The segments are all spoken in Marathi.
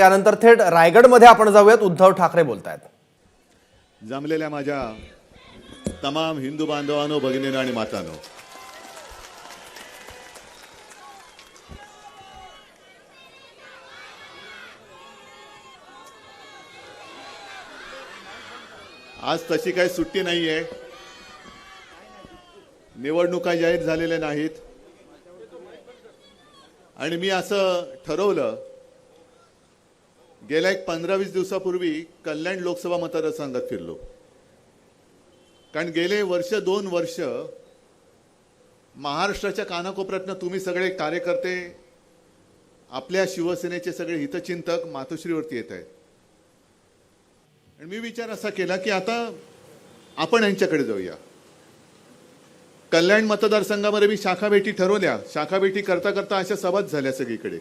यानंतर थेट रायगडमध्ये आपण जाऊयात. उद्धव ठाकरे बोलतायत. जमलेल्या माझ्या तमाम हिंदू बांधवांनो, भगिनींनो आणि मातांनो, आज तशी काही सुट्टी नाहीये. निवडणुका जाहीर झालेल्या नाहीत आणि मी असं ठरवलं, गेल्या 15-20 दिवसापूर्वी कल्याण लोकसभा मतदारसंघात फिरलो. कारण गेले 2 वर्ष महाराष्ट्राच्या कानाकोपऱ्यातनं तुम्ही सगळे कार्यकर्ते, आपल्या शिवसेनेचे सगळे हितचिंतक मातोश्रीवरती येत आहेत. आणि मी विचार असा केला की आता आपण यांच्याकडे जाऊया. कल्याण मतदारसंघामध्ये मी शाखा भेटी ठरवल्या. शाखा भेटी करता करता अशा सभाच झाल्या सगळीकडे.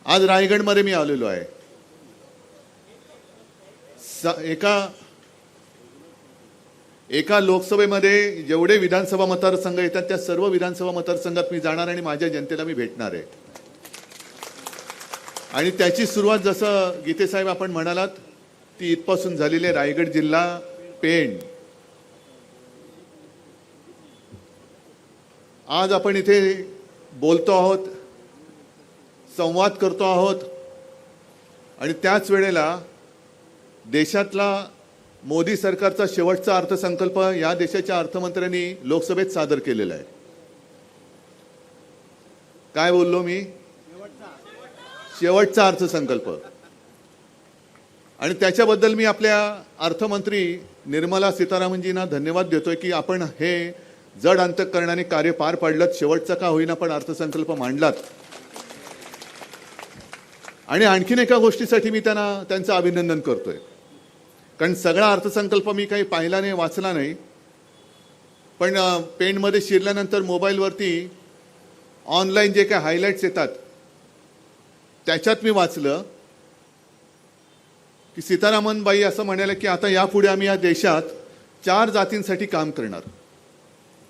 आज रायगडमध्ये मी आलेलो आहे. एका लोकसभेमध्ये जेवढे विधानसभा मतदारसंघ येतात त्या सर्व विधानसभा मतदारसंघात मी जाणार आणि माझ्या जनतेला मी भेटणार आहे. आणि त्याची सुरुवात जसं गीतेसाहेब आपण म्हणालात ती इथपासून झालेली आहे. रायगड जिल्हा, पेण. आज आपण इथे बोलतो आहोत, संवाद करतो आहोत आणि त्याच वेळेला देशातला मोदी सरकारचा शेवटचा अर्थसंकल्प या देशाच्या अर्थमंत्र्यांनी लोकसभेत सादर केलेला आहे. काय बोललो मी? शेवटचा अर्थसंकल्प. आणि त्याच्याबद्दल मी आपल्या अर्थमंत्री निर्मला सीतारामनजींना धन्यवाद देतोय की आपण हे जड अंतःकरणाने कार्य पार पाडलं. शेवटचा का होईना पण अर्थसंकल्प मांडलात. आणि आणखीन एका गोष्टीसाठी मी त्यांचं अभिनंदन करतोय. कारण सगळा अर्थसंकल्प मी काही पाहिला नाही, वाचला नाही. पण पेनमध्ये शिरल्यानंतर मोबाईलवरती ऑनलाईन जे काही हायलाइट्स येतात त्याच्यात मी वाचलं की सीतारामनबाई असं म्हणाले की आता यापुढे आम्ही या देशात 4 जातींसाठी काम करणार.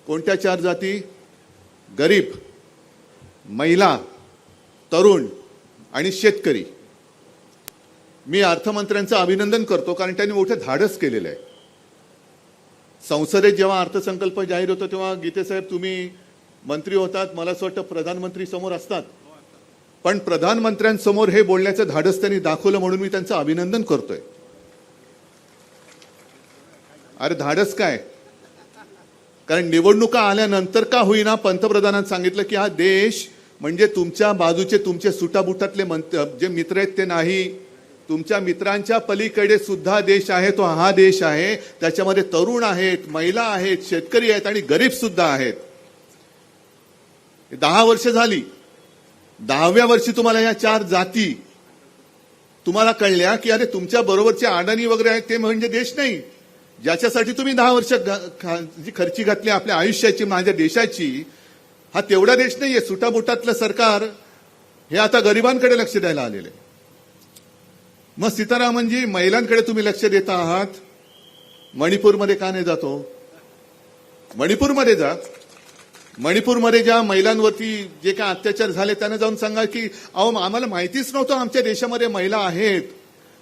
कोणत्या 4 जाती? गरीब, महिला, तरुण आणि शेतकरी. मी अर्थमंत्र्यांचं अभिनंदन करतो कारण त्यांनी मोठं धाडस केलेलं आहे. संसदेत जेव्हा अर्थसंकल्प जाहीर होतो तेव्हा गीतेसाहेब तुम्ही मंत्री होतात, मला असं वाटतं प्रधानमंत्री समोर असतात, पण प्रधानमंत्र्यांसमोर हे बोलण्याचं धाडस त्यांनी दाखवलं म्हणून मी त्यांचं अभिनंदन करतोय. अरे धाडस काय? कारण निवडणुका आल्यानंतर का होईना पंतप्रधानांनी सांगितलं की हा देश म्हणजे तुमच्या बाजूचे तुमचे सुटाबुटातले जे मित्र आहेत ते नाही, तुमच्या मित्रांच्या पलीकडे सुद्धा देश आहे, तो हा देश आहे. त्याच्यामध्ये तरुण आहेत, महिला आहेत, शेतकरी आहेत आणि गरीब सुद्धा आहेत. 10 वर्ष झाली. 10व्या वर्षी तुम्हाला या 4 जाती तुम्हाला कळल्या की अरे तुमच्या बरोबरचे अडाणी वगैरे आहेत ते म्हणजे देश नाही. ज्याच्यासाठी तुम्ही 10 वर्ष जी खर्ची घातली आपल्या आयुष्याची, माझ्या देशाची, हा तेवढा देश नाहीये. सुटाबुटातलं सरकार हे आता गरिबांकडे लक्ष द्यायला आलेले. मग सीतारामनजी महिलांकडे तुम्ही लक्ष देता आहात. मणिपूरमध्ये का नाही जातो? मणिपूरमध्ये जा. मणिपूरमध्ये ज्या महिलांवरती जे काय अत्याचार झाले त्यांना जाऊन सांगा की अहो आम्हाला माहितीच नव्हतं आमच्या देशामध्ये महिला आहेत,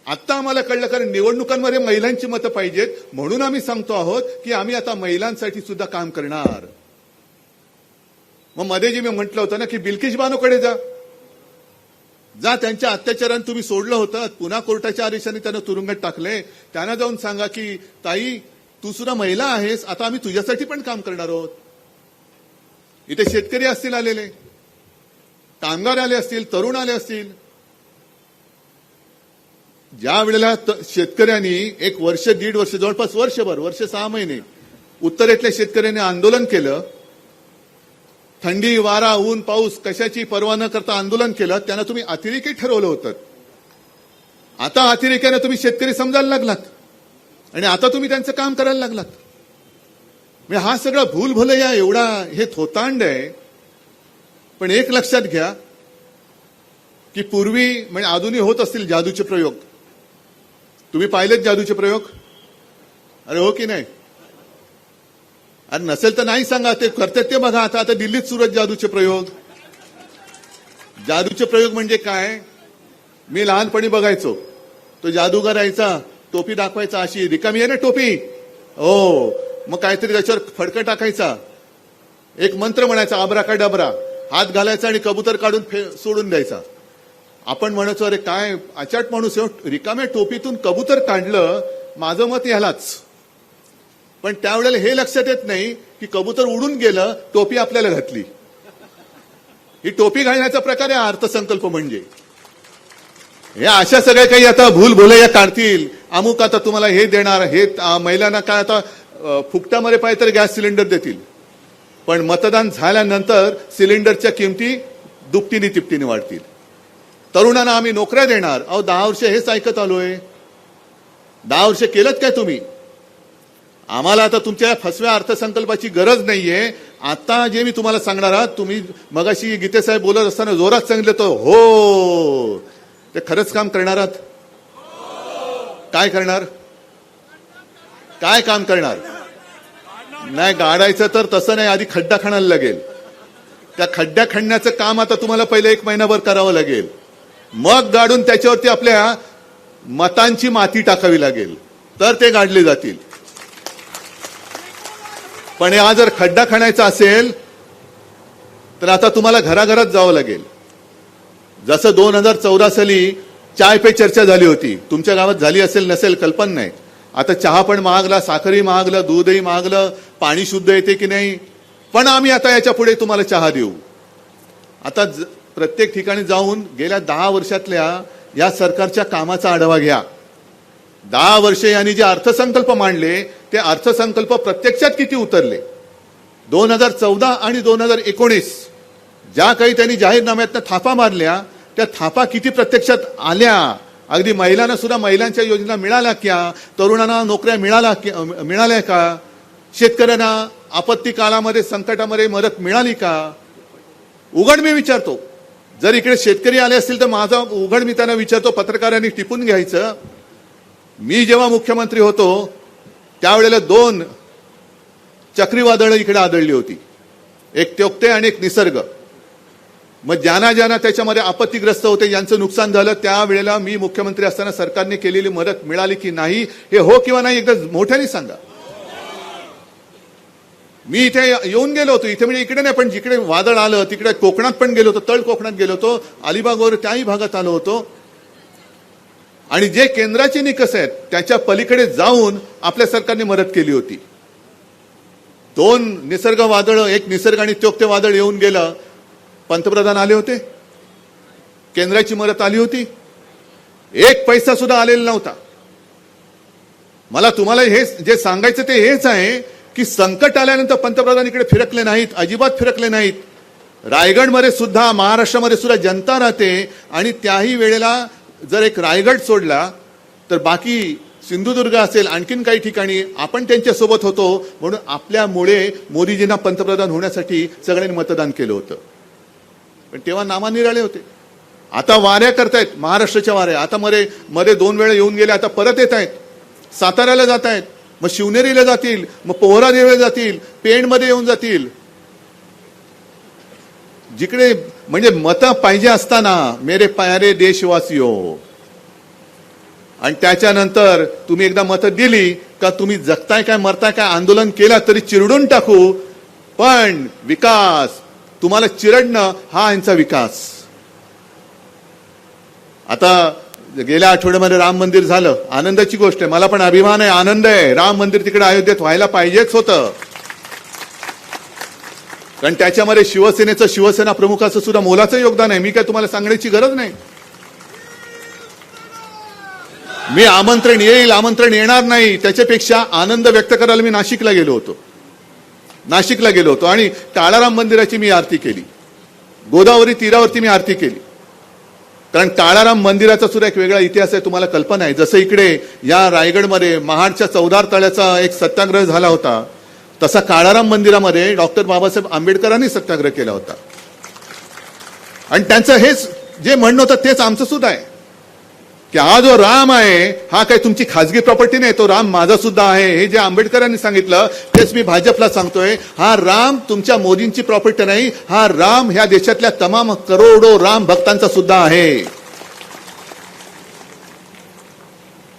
आत्ता आम्हाला कळलं कारण निवडणुकांमध्ये महिलांची मतं पाहिजेत म्हणून आम्ही सांगतो आहोत की आम्ही आता महिलांसाठी सुद्धा काम करणार. मग मध्ये जे मी म्हटलं होतं ना की बिल्किश बानोकडे जा. त्यांच्या अत्याचारानं तुम्ही सोडलं होतं, पुन्हा कोर्टाच्या आदेशाने त्यांना तुरुंगात टाकले. त्यांना जाऊन सांगा की ताई तू सुद्धा महिला आहेस, आता आम्ही तुझ्यासाठी पण काम करणार आहोत. इथे शेतकरी असतील आलेले, कामगार आले असतील, तरुण आले असतील. ज्या वेळेला शेतकऱ्यांनी 1 वर्ष, 1.5 वर्ष, जवळपास वर्षभर, वर्ष 6 महिने उत्तरेतल्या शेतकऱ्यांनी आंदोलन केलं, थंडी, वारा, ऊन, पाऊस कशाची पर्वा न करता आंदोलन केलं, त्यांना तुम्ही अतिरेकी ठरवलं होतं. आता अतिरेक्याने तुम्ही शेतकरी समजायला लागलात आणि आता तुम्ही त्यांचं काम करायला लागलात. म्हणजे हा सगळा भूलभुलैया एवढा हे थोतांड आहे. पण एक लक्षात घ्या की पूर्वी म्हणजे अजूनही होत असतील जादूचे प्रयोग. तुम्ही पाहिलेत जादूचे प्रयोग? अरे हो की नाही? अरे नसेल तर नाही सांगा, ते करतात ते बघा. आता दिल्लीत सुरू आहेत जादूचे प्रयोग. जादूचे प्रयोग म्हणजे काय? मी लहानपणी बघायचो, तो जादूगार यायचा, टोपी दाखवायचा, अशी रिकामी आहे ना टोपी, हो, मग काहीतरी त्याच्यावर फडकं टाकायचा, एक मंत्र म्हणायचा, आब्राकाडाब्रा, हात घालायचा आणि कबूतर काढून सोडून द्यायचा. आपण म्हणायचो, अरे काय अचाट माणूस, रिकाम्या टोपीतून कबूतर काढलं, माझं मत यालाच. पण त्यावेळेला हे लक्षात येत नाही की कबूतर उडून गेलं, टोपी आपल्याला घातली. ही टोपी घालण्याचा प्रकार आहे अर्थसंकल्प म्हणजे. हे अशा सगळ्या काही आता भूलभुलैया काढतील, अमुक आता तुम्हाला हे देणार, हे महिलांना काय आता फुकटामध्ये पाहिजे तर गॅस सिलेंडर देतील, पण मतदान झाल्यानंतर सिलेंडरच्या किमती दुपटीने तिपटीने वाढतील. तरुणांना आम्ही नोकऱ्या देणार. अहो 10 वर्ष हेच ऐकत आलोय. 10 वर्ष केलंत काय तुम्ही? आम्हाला आता तुमच्या फसव्या अर्थसंकल्पाची गरज नाहीये. आता जे मी तुम्हाला सांगणार आहात, तुम्ही मगाशी गीतेसाहेब बोलत असताना जोरात सांगितलं तो हो, ते खरंच काम करणार आहात? काय करणार? काय काम करणार? नाही गाडायचं तर तसं नाही, आधी खड्डा खणायला लागेल. त्या खड्ड्या खणण्याचं काम आता तुम्हाला पहिले 1 महिनाभर करावं लागेल, मग गाडून त्याच्यावरती आपल्या मतांची माती टाकावी लागेल, तर ते गाडले जातील. पण हा जर खड्डा खणायचा असेल तर आता तुम्हाला घराघरात जावं लागेल. जसं 2014 साली चाय पे चर्चा झाली होती, तुमच्या गावात झाली असेल नसेल कल्पना नाही. आता चहा पण महागला, साखरही महागलं, दूधही महागलं, पाणी शुद्ध येते की नाही, पण आम्ही आता याच्या पुढे तुम्हाला चहा देऊ. आता प्रत्येक ठिकाणी जाऊन गेल्या 10 वर्षातल्या या सरकारच्या कामाचा आढावा घ्या. 10 वर्षे यांनी जे अर्थसंकल्प मांडले ते अर्थसंकल्प प्रत्यक्षात किती उतरले. 2014 आणि 2019 ज्या काही त्यांनी जाहीरनाम्यातनं थापा मारल्या, त्या थापा किती प्रत्यक्षात आल्या? अगदी महिलांना सुद्धा महिलांच्या योजना मिळाल्या क्या? तरुणांना नोकऱ्या मिळाल्या का? शेतकऱ्यांना आपत्ती काळामध्ये संकटामध्ये मदत मिळाली का? उघड मी विचारतो, जर इकडे शेतकरी आले असतील तर माझा उघड मी त्यांना विचारतो, पत्रकारांनी टिपून घ्यायचं. मी जेव्हा मुख्यमंत्री होतो त्यावेळेला 2 चक्रीवादळं इकडे आदळली होती, एक त्योक्ते आणि एक निसर्ग. मग ज्यांना त्याच्यामध्ये आपत्तीग्रस्त होते, यांचं नुकसान झालं, त्यावेळेला मी मुख्यमंत्री असताना सरकारने केलेली मदत मिळाली की नाही, हे हो किंवा नाही एकदा मोठ्याने सांगा. मी इथे येऊन गेलो होतो, इथे म्हणजे इकडे नाही पण जिकडे वादळ आलं तिकडे कोकणात पण गेलो होतो, तळ कोकणात गेलो होतो, अलिबाग वगैरे त्याही भागात आलो होतो. आणि जे केंद्राचे निकष आहेत त्याच्या पलीकडे जाऊन आपल्या सरकारने मदत केली होती. 2 निसर्ग वादळ, एक निसर्ग आणि त्योक्ते वादळ येऊन गेलं, पंतप्रधान आले होते, केंद्राची मदत आली होती, 1 पैसा सुद्धा आलेला नव्हता. मला तुम्हाला हे जे सांगायचं ते हेच आहे की संकट आल्यानंतर पंतप्रधान इकडे फिरकले नाहीत, अजिबात फिरकले नाहीत. रायगडमध्ये सुद्धा, महाराष्ट्रामध्ये सुद्धा जनता राहते आणि त्याही वेळेला जर एक रायगड सोडला तर बाकी सिंधुदुर्ग असेल, आणखीन काही ठिकाणी आपण त्यांच्यासोबत होतो, म्हणून आपल्यामुळे मोदीजींना पंतप्रधान होण्यासाठी सगळ्यांनी मतदान केलं होतं. पण तेव्हा नामानिराळे होते. आता वाऱ्या करतायत, महाराष्ट्राच्या वाऱ्या. आता मध्ये 2 वेळा येऊन गेले, आता परत येत आहेत. साताऱ्याला जात आहेत, मग शिवनेरीला जातील, मग पोहरादेवीला जातील, पेणमध्ये येऊन जातील. जिकडे म्हणजे मतं पाहिजे असताना मेरे प्यारे देशवासियो, आणि त्याच्यानंतर तुम्ही एकदा मतं दिली का तुम्ही जगताय काय मरताय काय, आंदोलन केला तरी चिरडून टाकू, पण विकास, तुम्हाला चिरडणं हा यांचा विकास. आता गेल्या आठवड्यामध्ये राम मंदिर झालं, आनंदाची गोष्ट आहे, मला पण अभिमान आहे, आनंद आहे. राम मंदिर तिकडे अयोध्येत व्हायला पाहिजेच होतं, कारण त्याच्यामध्ये शिवसेनेचं, शिवसेना प्रमुखाचं सुद्धा मोलाचं योगदान आहे. मी काय तुम्हाला सांगण्याची गरज नाही. मी आमंत्रण येईल, आमंत्रण येणार नाही, त्याच्यापेक्षा आनंद व्यक्त करायला मी नाशिकला गेलो होतो आणि काळाराम मंदिराची मी आरती केली. गोदावरी तीरावरती मी आरती केली, कारण काळाराम मंदिराचा सुद्धा एक वेगळा इतिहास आहे, तुम्हाला कल्पना आहे. जसं इकडे या रायगडमध्ये महाडच्या 14 तळ्याचा एक सत्याग्रह झाला होता, तसा काळाराम मंदिरामध्ये डॉक्टर बाबासाहेब आंबेडकरांनी सत्याग्रह केला होता. आणि त्यांचं हेच जे म्हणणं होतं तेच आमचं सुद्धा आहे की हा जो राम आहे हा काही तुमची खाजगी प्रॉपर्टी नाही, तो राम माझा सुद्धा आहे. हे जे आंबेडकरांनी सांगितलं तेच मी भाजपला सांगतोय, हा राम तुमच्या मोदींची प्रॉपर्टी नाही, हा राम ह्या देशातल्या तमाम करोडो राम भक्तांचा सुद्धा आहे.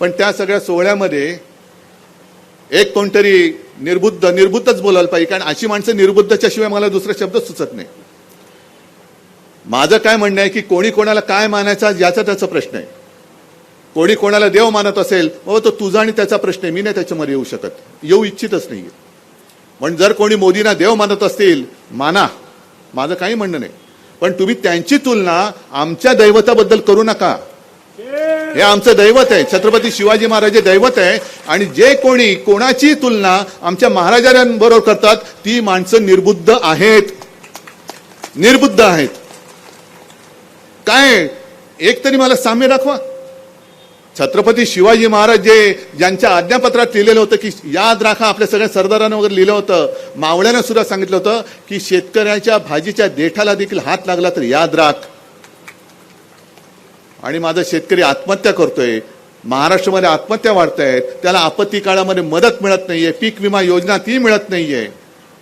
पण त्या सगळ्या सोहळ्यामध्ये एक कोणतरी निर्बुद्धच बोलायला पाहिजे, कारण अशी माणसं निर्बुद्धच्या शिवाय मला दुसरा शब्द सुचत नाही. माझं काय म्हणणं आहे की कोणी कोणाला काय मानायचा याचा त्याचा प्रश्न आहे. कोणी कोणाला देव मानत असेल तो तुझा आणि त्याचा प्रश्न आहे, मी नाही त्याच्यामध्ये येऊ शकत, येऊ इच्छितच नाहीये. पण जर कोणी मोदींना देव मानत असतील माना, माझं काही म्हणणं नाही, पण तुम्ही त्यांची तुलना आमच्या दैवताबद्दल करू नका. हे आमचं दैवत आहे, छत्रपती शिवाजी महाराज हे दैवत आहे, आणि जे कोणी कोणाची तुलना आमच्या महाराजांबरोबर करतात ती माणसं निर्बुद्ध आहेत, निर्बुद्ध आहेत. काय एक तरी मला साम्य दाखवा. छत्रपती शिवाजी महाराज ज्यांच्या आज्ञापत्रात लिहिलेलं होतं की याद राखा, आपल्या सगळ्या सरदारांना वगैरे लिहिलं होतं, मावळ्यानं सुद्धा सांगितलं होतं की शेतकऱ्याच्या भाजीच्या देठाला देखील हात लागला तर याद राख. आणि माझा शेतकरी आत्महत्या करतोय, महाराष्ट्रामध्ये आत्महत्या वाढत आहेत, त्याला आपत्ती काळामध्ये मदत मिळत नाहीये, पीक विमा योजना ती मिळत नाहीये,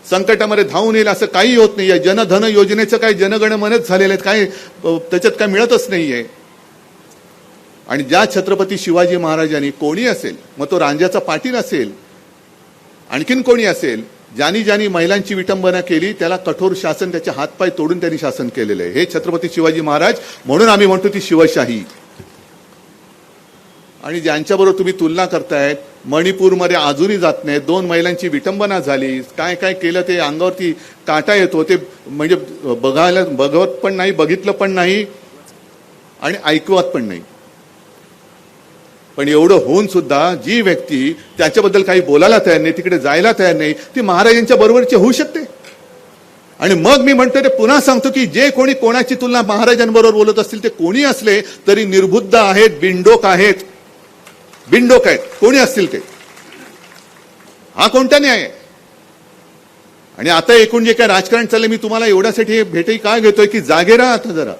संकटामध्ये धावून येईल असं काही होत नाहीये, जनधन योजनेचं काही जनगणमनच झालेलं आहे, काही त्याच्यात काय मिळतच नाहीये. आणि ज्या छत्रपती शिवाजी महाराजांनी, कोणी असेल, मग तो रांजाचा पाटील असेल, आणखीन कोणी असेल, ज्यांनी महिलांची विटंबना केली त्याला कठोर शासन, त्याचे हातपाय तोडून त्यांनी शासन केलेलं आहे. हे छत्रपती शिवाजी महाराज, म्हणून आम्ही म्हणतो ती शिवशाही. आणि ज्यांच्याबरोबर तुम्ही तुलना करतायत, मणिपूरमध्ये अजूनही जात नाही, 2 महिलांची विटंबना झाली, काय काय केलं ते अंगावरती काटा येतो, ते म्हणजे बघवत पण नाही, बघितलं पण नाही आणि ऐकवत पण नाही. पण एवढं होऊन सुद्धा जी व्यक्ती त्याच्याबद्दल काही बोलायला तयार नाही, तिकडे जायला तयार नाही, ती महाराजांच्या बरोबरची होऊ शकते. आणि मग मी म्हणतो, ते पुन्हा सांगतो की जे कोणी कोणाची तुलना महाराजांबरोबर बोलत असतील ते कोणी असले तरी निर्बुद्ध आहेत, बिंडोक आहेत, बिंडोक आहेत, कोणी असतील ते. हा कोणता न्याय आहे? आणि आता एकूण जे काय राजकारण चाललंय, मी तुम्हाला एवढ्यासाठी भेटही काय घेतोय की जागे राहा आता जरा.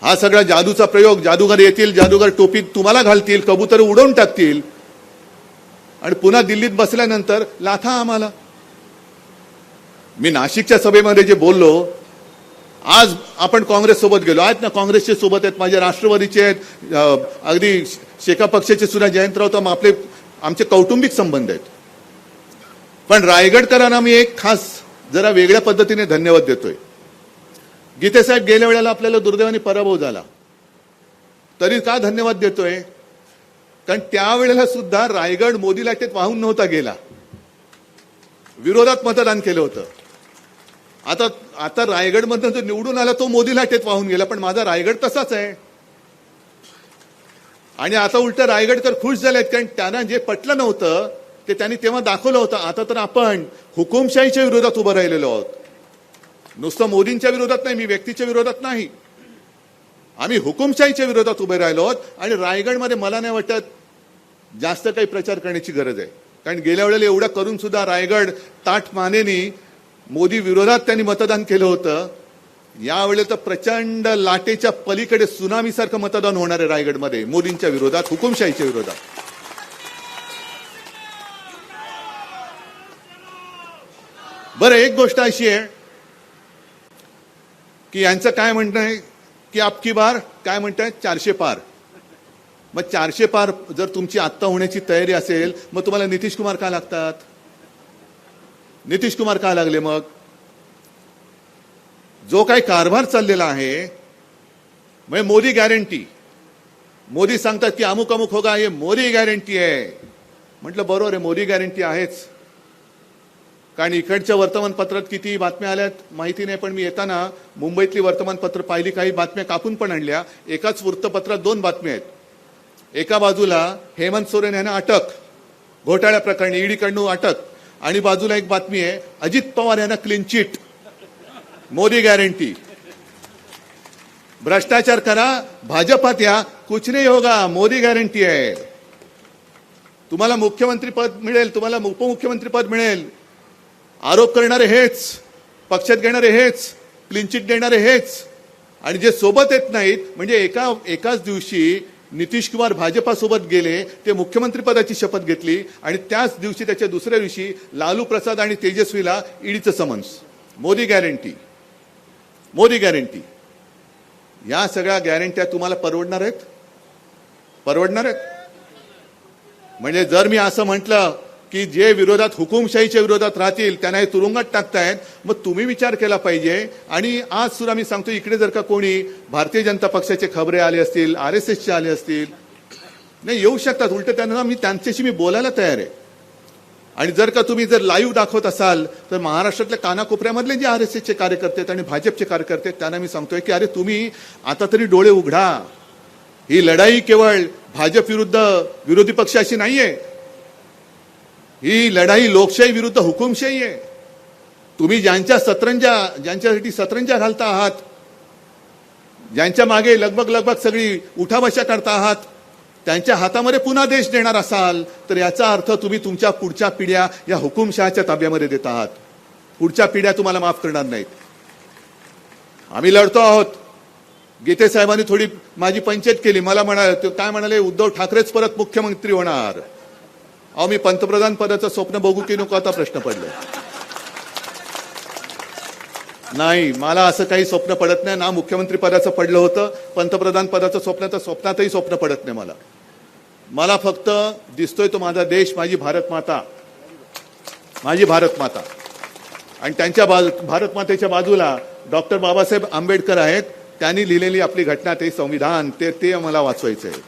हा सगळा जादूचा प्रयोग, जादूगार येतील, जादूगार टोपीत तुम्हाला घालतील, कबूतर उडवून टाकतील आणि पुन्हा दिल्लीत बसल्यानंतर लाथा आम्हाला. मी नाशिकच्या सभेमध्ये जे बोललो, आज आपण काँग्रेस सोबत गेलो, आहेत ना, काँग्रेसचे सोबत आहेत, माझे राष्ट्रवादीचे आहेत, अगदी शेका पक्षाचे सुद्धा जयंतराव, तर आमचे कौटुंबिक संबंध आहेत. पण रायगडकरांना मी एक खास जरा वेगळ्या पद्धतीने धन्यवाद देतोय. गीतेसाहेब गेल्या वेळेला आपल्याला दुर्दैवाने पराभव झाला, तरी का धन्यवाद देतोय? कारण त्यावेळेला सुद्धा रायगड मोदी लाटेत वाहून नव्हता गेला, विरोधात मतदान केलं होतं. आता रायगडमधून जो निवडून आला तो मोदी लाटेत वाहून गेला, पण माझा रायगड तसाच आहे. आणि आता उलट रायगडकर खुश झालेत, कारण त्यांना जे पटलं नव्हतं ते त्यांनी तेव्हा दाखवलं होतं. आता तर आपण हुकुमशाहीच्या विरोधात उभं राहिलेलो आहोत. नुसतं मोदींच्या विरोधात नाही, मी व्यक्तीच्या विरोधात नाही, आम्ही हुकुमशाहीच्या विरोधात उभे राहिलो आहोत. आणि रायगडमध्ये मला नाही वाटत जास्त काही प्रचार करण्याची गरज आहे, कारण गेल्या वेळेला एवढं करून सुद्धा रायगड ताठ मानेनी मोदी विरोधात त्यांनी मतदान केलं होतं. यावेळेला तर प्रचंड लाटेच्या पलीकडे सुनामीसारखं मतदान होणार आहे रायगडमध्ये, मोदींच्या विरोधात, हुकुमशाहीच्या विरोधात. बरं, एक गोष्ट अशी आहे की यांचं काय म्हणणं आहे की अबकी बार काय म्हणतायत 400 पार. मग 400 पार जर तुमची आत्ता होण्याची तयारी असेल, मग तुम्हाला नितीश कुमार का लागतात? नितीश कुमार का लागले? मग जो काही कारभार चाललेला आहे, मग मोदी गॅरंटी, मोदी सांगतात की अमुक अमुक होगा, हे मोदी गॅरंटी आहे. म्हटलं बरोबर आहे, मोदी गॅरंटी आहेच, कारण इकडच्या वर्तमानपत्रात किती बातम्या आल्यात माहिती नाही, पण मी येताना मुंबईतली वर्तमानपत्र पाहिली, काही बातम्या कापून पण आणल्या. एकाच वृत्तपत्रात 2 बातम्या आहेत. एका बाजूला हेमंत सोरेन यांना अटक, घोटाळ्या प्रकरणी ईडीकडून अटक, आणि बाजूला एक बातमी आहे अजित पवार यांना क्लीन चिट, मोदी गॅरंटी. भ्रष्टाचार करा, भाजपात या, कुछ नहीं होगा, मोदी गॅरंटी आहे. तुम्हाला मुख्यमंत्री पद मिळेल, तुम्हाला उपमुख्यमंत्री पद मिळेल, आरोप करणारे हेच, पक्षात घेणारे हेच, क्लीन चिट देणारे हेच. आणि जे सोबत येत नाहीत, म्हणजे एकाच दिवशी नितीश कुमार भाजपासोबत गेले, ते मुख्यमंत्री पदाची शपथ घेतली, आणि त्याच दिवशी त्याच्या दुसऱ्या दिवशी लालू प्रसाद आणि तेजस्वीला ईडीचं summons. Modi guarantee, Modi guarantee. या सगळ्या गॅरंट्या तुम्हाला परवडणार आहेत? परवडणार आहेत? म्हणजे जर मी असं म्हटलं की जे विरोधात हुकुमशाहीच्या विरोधात राहतील त्यांना हे तुरुंगात टाकतायत, मग तुम्ही विचार केला पाहिजे. आणि आज सुद्धा मी सांगतो, इकडे जर का कोणी भारतीय जनता पक्षाचे खबरे आले असतील, RSSचे आले असतील, नाही येऊ शकतात, उलट त्यांना त्यांच्याशी मी बोलायला तयार आहे. आणि जर का तुम्ही जर लाईव्ह दाखवत असाल तर महाराष्ट्रातल्या कानाकोपऱ्यामधले जे RSSचे कार्यकर्ते आहेत आणि भाजपचे कार्यकर्ते आहेत त्यांना मी सांगतोय की अरे तुम्ही आता तरी डोळे उघडा. ही लढाई केवळ भाजप विरुद्ध विरोधी पक्षाशी नाहीये, ही लढाई लोकशाही विरुद्ध हुकुमशाही आहे. तुम्ही ज्यांच्यासाठी सतरंजा घालता आहात, ज्यांच्या मागे लगबग सगळी उठाबशा करता आहात, त्यांच्या हातामध्ये पुन्हा देश देणार असाल तर याचा अर्थ तुम्ही तुमच्या पुढच्या पिढ्या या हुकुमशहाच्या ताब्यामध्ये देत आहात. पुढच्या पिढ्या तुम्हाला माफ करणार नाहीत. आम्ही लढतो आहोत. गीते साहेबांनी थोडी माझी पंचायत केली. मला काय म्हणाले, उद्धव ठाकरेच परत मुख्यमंत्री होणार. अहो, मी पंतप्रधान पदाचं स्वप्न बघू की नको आता प्रश्न पडले. नाही, मला असं काही स्वप्न पडत नाही. ना मुख्यमंत्री पदाचं पडलं होतं, पंतप्रधान पदाचं स्वप्न तर स्वप्नातही स्वप्न पडत नाही मला फक्त दिसतोय तो माझा देश, माझी भारत माता. आणि त्यांच्या भारत मातेच्या बाजूला डॉक्टर बाबासाहेब आंबेडकर आहेत. त्यांनी लिहिलेली आपली घटना, ते संविधान, ते आम्हाला वाचवायचं आहे.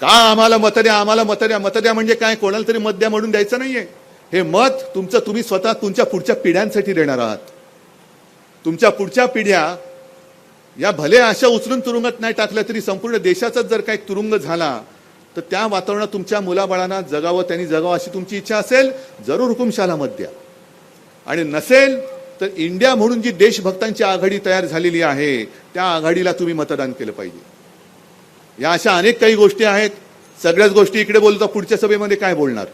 का आम्हाला मत द्या म्हणजे काय, कोणाला तरी मत द्या म्हणून द्यायचं नाहीये. हे मत तुम्ही स्वतः तुमच्या पुढच्या पिढ्यांसाठी देणार आहात. तुमच्या पुढच्या पिढ्या या भले अशा उचलून तुरुंगात नाही टाकल्या तरी संपूर्ण देशाचाच जर काही तुरुंग झाला तर त्या वातावरणात तुमच्या मुलाबाळांना जगावं, त्यांनी जगावं अशी तुमची इच्छा असेल, जरूर हुकुमशाला मत द्या. आणि नसेल तर इंडिया म्हणून जी देशभक्तांची आघाडी तयार झालेली आहे त्या आघाडीला तुम्ही मतदान केलं पाहिजे. या अशा अनेक काही गोष्टी आहेत. सगळ्याच गोष्टी इकडे बोलतो, पुढच्या सभेमध्ये काय बोलणार.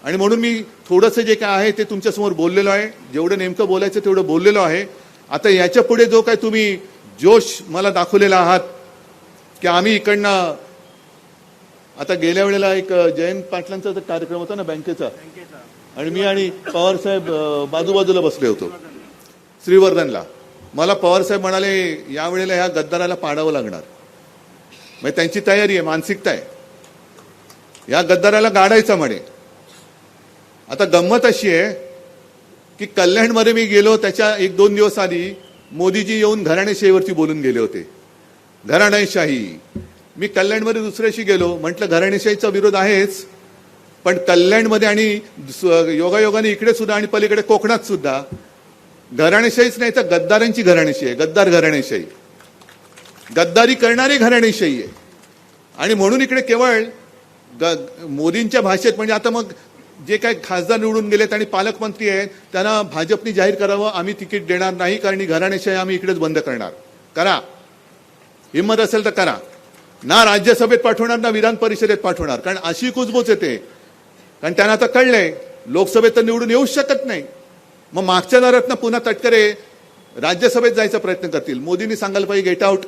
आणि म्हणून मी थोडंसं जे काय आहे ते तुमच्यासमोर बोललेलो आहे. जेवढं नेमकं बोलायचं तेवढं बोललेलो आहे. आता याच्या पुढे जो काय तुम्ही जोश मला दाखवलेला आहात की आम्ही इकडनं, आता गेल्या वेळेला एक जयंत पाटलांचा कार्यक्रम होता ना बँकेचा, आणि मी आणि पवार साहेब बाजूबाजूला बसले होतो श्रीवर्धनला. मला पवार साहेब म्हणाले यावेळेला ह्या गद्दाराला पाडावं लागणार. म्हणजे त्यांची तयारी आहे, मानसिकता आहे, या गद्दाराला गाडायचं म्हणे. आता गंमत अशी आहे की कल्याणमध्ये मी गेलो, त्याच्या 1-2 दिवस आधी मोदीजी येऊन घराणेशाहीवरती बोलून गेले होते. घराणेशाही. मी कल्याणमध्ये दुसऱ्याशी गेलो, म्हटलं घराणेशाहीचा विरोध आहेच, पण कल्याणमध्ये आणि योगायोगाने इकडे सुद्धा आणि पलीकडे कोकणात सुद्धा घराणेशाहीच नाही तर गद्दारांची घराणेशाही आहे. गद्दार घराणेशाही, गद्दारी करणारी घराणेशाही आहे. आणि म्हणून इकडे केवळ मोदींच्या भाषेत, म्हणजे आता मग जे काही खासदार निवडून गेलेत आणि पालकमंत्री आहेत त्यांना भाजपने जाहीर करावं आम्ही तिकीट देणार नाही, कारण ही घराणेशाही आम्ही इकडेच बंद करणार. करा, हिंमत असेल तर करा. ना राज्यसभेत पाठवणार ना विधान परिषदेत पाठवणार, कारण अशी कुजबूज येते. कारण त्यांना आता कळलंय लोकसभेत तर निवडून येऊच शकत नाही. मग मागच्या दारातनं पुन्हा तटकरे राज्यसभेत जायचा प्रयत्न करतील. मोदींनी सांगायला पाहिजे गेट आउट,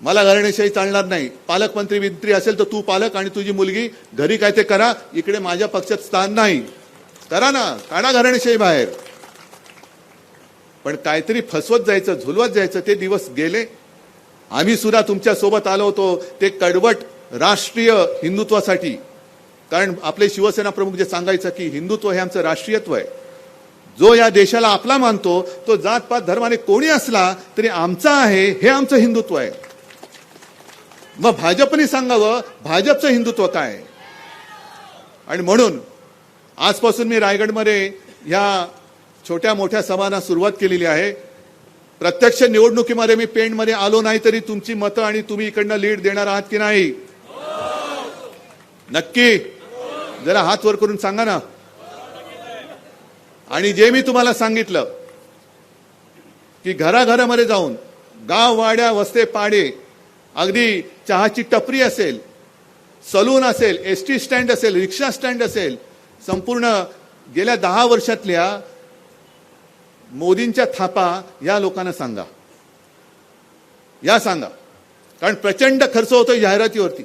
मला घराणेशाही चालणार नाही. पालकमंत्री मंत्री असेल तर तू पालक आणि तुझी मुलगी घरी काय ते करा, इकडे माझ्या पक्षात स्थान नाही. करा ना, काढा घराणेशाही बाहेर. पण काहीतरी फसवत जायचं, झुलवत जायचं, ते दिवस गेले. आम्ही सुद्धा तुमच्या सोबत आलो होतो ते कडवट राष्ट्रीय हिंदुत्वासाठी. कारण आपले शिवसेना प्रमुख जे सांगायचं की हिंदुत्व हे आमचं राष्ट्रीयत्व आहे. जो या देशाला आपला मानतो तो जातपात धर्माने कोणी असला तरी आमचा आहे, हे आमचं हिंदुत्व आहे. मग भाजपने सांगावं भाजपचं हिंदुत्व काय. आणि म्हणून आजपासून मी रायगडमध्ये या छोट्या मोठ्या सभांना सुरुवात केलेली आहे. प्रत्यक्ष निवडणुकीमध्ये मी पेणमध्ये आलो नाही तरी तुमची मतं आणि तुम्ही इकडनं लीड देणार आहात की नाही, नक्की जरा हात वर करून सांगा ना. आणि जे मी तुम्हाला सांगितलं की घराघरामध्ये जाऊन, गाव वाड्या वस्ते पाडे, अगदी चहाची टपरी असेल, सलून असेल, एसटी स्टँड असेल, रिक्षा स्टँड असेल, संपूर्ण गेल्या 10 वर्षातल्या मोदींच्या थापा या लोकांना सांगा, या सांगा. कारण प्रचंड खर्च होतोय जाहिरातीवरती.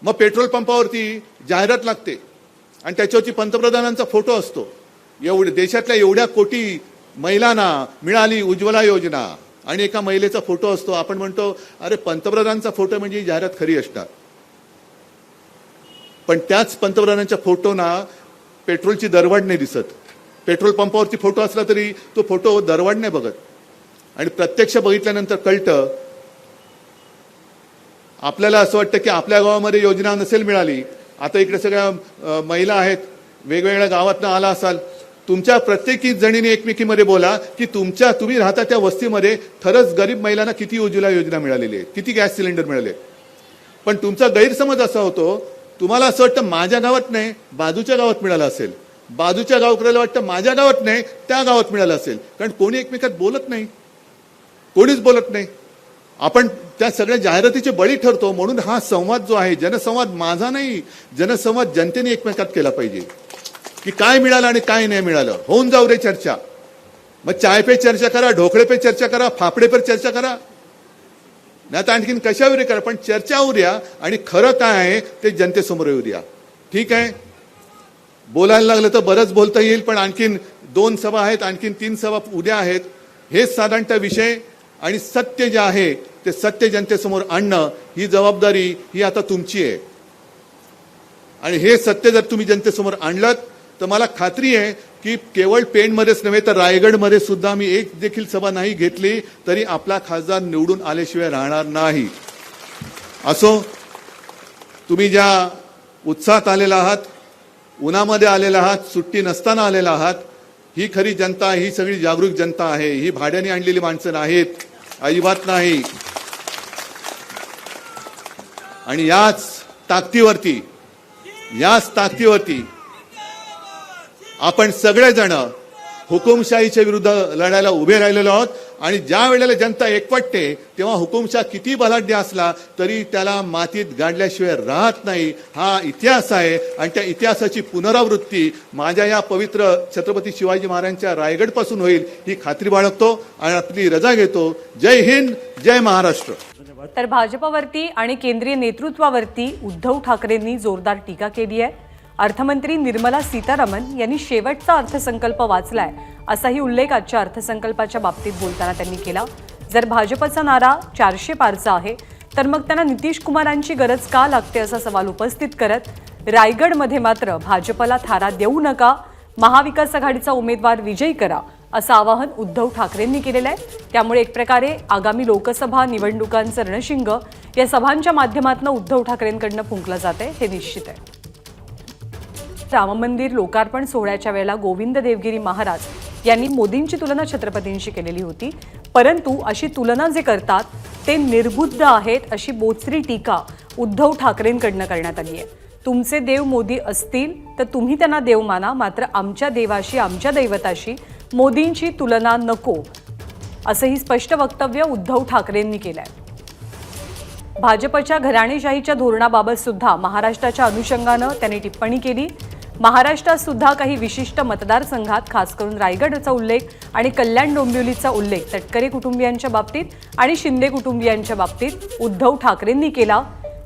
मग पेट्रोल पंपावरती जाहिरात लागते आणि त्याच्यावरती पंतप्रधानांचा फोटो असतो. देशातल्या एवढ्या कोटी महिलांना मिळाली उज्ज्वला योजना आणि एका महिलेचा फोटो असतो. आपण म्हणतो अरे पंतप्रधानांचा फोटो म्हणजे ही जाहिरात खरी असणार. पण त्याच पंतप्रधानांच्या फोटोना पेट्रोलची दरवाढ नाही दिसत. पेट्रोल पंपावरती फोटो असला तरी तो फोटो दरवाढ नाही बघत. आणि प्रत्यक्ष बघितल्यानंतर कळतं, आपल्याला असं वाटतं की आपल्या गावामध्ये योजना नसेल मिळाली. आता इकडे सगळ्या महिला आहेत, वेगवेगळ्या गावातनं आला असाल, तुमच्या प्रत्येकी जणीने एकमेकीमध्ये बोला की तुम्ही राहता त्या वस्तीमध्ये खरंच गरीब महिलांना किती उज्ज्वला योजना मिळालेली आहे, किती गॅस सिलेंडर मिळाले. पण तुमचा गैरसमज असा होतो, तुम्हाला असं वाटतं माझ्या गावात नाही बाजूच्या गावात मिळालं असेल, बाजूच्या गावकऱ्याला वाटतं माझ्या गावात नाही त्या गावात मिळालं असेल. कारण कोणी एकमेकात बोलत नाही, कोणीच बोलत नाही. आपण त्या सगळ्या जाहिरातीचे बळी ठरतो. म्हणून हा संवाद जो आहे, जनसंवाद माझा नाही, जनसंवाद जनतेने एकमेकात केला पाहिजे की काय मिळालं आणि काय नाही मिळालं. होऊन जाऊ रे चर्चा. मग चाय पे चर्चा करा, ढोकळे पे चर्चा करा, फाफडे पर चर्चा करा, नाही तर आणखीन कशावर करा, पण चर्चा होऊ द्या आणि खरं काय आहे ते जनतेसमोर येऊ द्या. ठीक आहे, बोलायला लागलं तर बरंच बोलता येईल, पण आणखीन 2 सभा आहेत, आणखीन 3 सभा उद्या आहेत. हेच साधारणतः विषय. आणि सत्य जे आहे ते सत्य जनतेसमोर आणणं ही जबाबदारी ही आता तुमची आहे. आणि हे सत्य जर तुम्ही जनतेसमोर आणलं तर मला खात्री आहे की केवळ पेणमध्येच नव्हे तर रायगडमध्ये सुद्धा मी एक देखील सभा नाही घेतली तरी आपला खासदार निवडून आल्याशिवाय राहणार नाही. असो, तुम्ही ज्या उत्साहात आलेला आहात, उन्हामध्ये आलेला आहात, सुट्टी नसताना आलेला आहात, ही खरी जनता, ही सगळी जागरूक जनता आहे. ही भाड्याने आणलेली माणसं नाहीत, अजिबात नाही. आणि याच ताकदीवरती आपण सगळेजण हुकुमशाहीच्या विरुद्ध लढायला उभे राहिलेलो आहोत. आणि ज्या वेळेला जनता एकवटते तेव्हा हुकुमशाह किती बलाढ्य असला तरी त्याला मातीत गाडल्याशिवाय राहत नाही. हा इतिहास आहे आणि त्या इतिहासाची पुनरावृत्ती माझ्या या पवित्र छत्रपती शिवाजी महाराजांच्या रायगडपासून होईल ही खात्री बाळगतो आणि आपली रजा घेतो. जय हिंद, जय महाराष्ट्र. तर भाजपवरती आणि केंद्रीय नेतृत्वावरती उद्धव ठाकरेंनी जोरदार टीका केली आहे. अर्थमंत्री निर्मला सीतारामन यांनी शेवटचा अर्थसंकल्प वाचलाय असाही उल्लेख आजच्या अर्थसंकल्पाच्या बाबतीत बोलताना त्यांनी केला. जर भाजपचा नारा 400 पारचा आहे तर मग त्यांना नितीश कुमारांची गरज का लागते असा सवाल उपस्थित करत रायगडमध्ये मात्र भाजपला थारा देऊ नका, महाविकास आघाडीचा उमेदवार विजयी करा असं आवाहन उद्धव ठाकरेंनी केलेलं आहे. त्यामुळे एक प्रकारे आगामी लोकसभा निवडणुकांचं रणशिंग या सभांच्या माध्यमातून उद्धव ठाकरेंकडनं फुंकलं जाते हे निश्चित आहे. राम मंदिर लोकार्पण सोहळ्याच्या वेळेला गोविंद देवगिरी महाराज यांनी मोदींची तुलना छत्रपतींशी केलेली होती. परंतु अशी तुलना जे करतात ते निर्बुद्ध आहेत अशी बोचरी टीका उद्धव ठाकरेंकडनं करण्यात आली आहे. तुमचे देव मोदी असतील तर तुम्ही त्यांना देव माना, मात्र आमच्या देवाशी, आमच्या दैवताशी मोदींची तुलना नको असंही स्पष्ट वक्तव्य उद्धव ठाकरेंनी केलं आहे. भाजपच्या घराणेशाहीच्या धोरणाबाबत सुद्धा महाराष्ट्राच्या अनुषंगानं त्यांनी टिप्पणी केली. महाराष्ट्रात सुद्धा काही विशिष्ट मतदारसंघात खास करून रायगडचा उल्लेख आणि कल्याण डोंबिवलीचा उल्लेख तटकरे कुटुंबियांच्या बाबतीत आणि शिंदे कुटुंबियांच्या बाबतीत उद्धव ठाकरेंनी केला.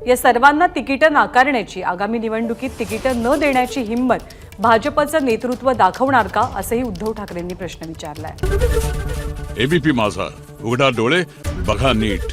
या सर्वांना तिकीटं नाकारण्याची, आगामी निवडणुकीत तिकीटं न देण्याची हिंमत भाजपचं नेतृत्व दाखवणार का असंही उद्धव ठाकरेंनी प्रश्न विचारलाय. एबीपी माझा, उघडा डोळे बघा नीट.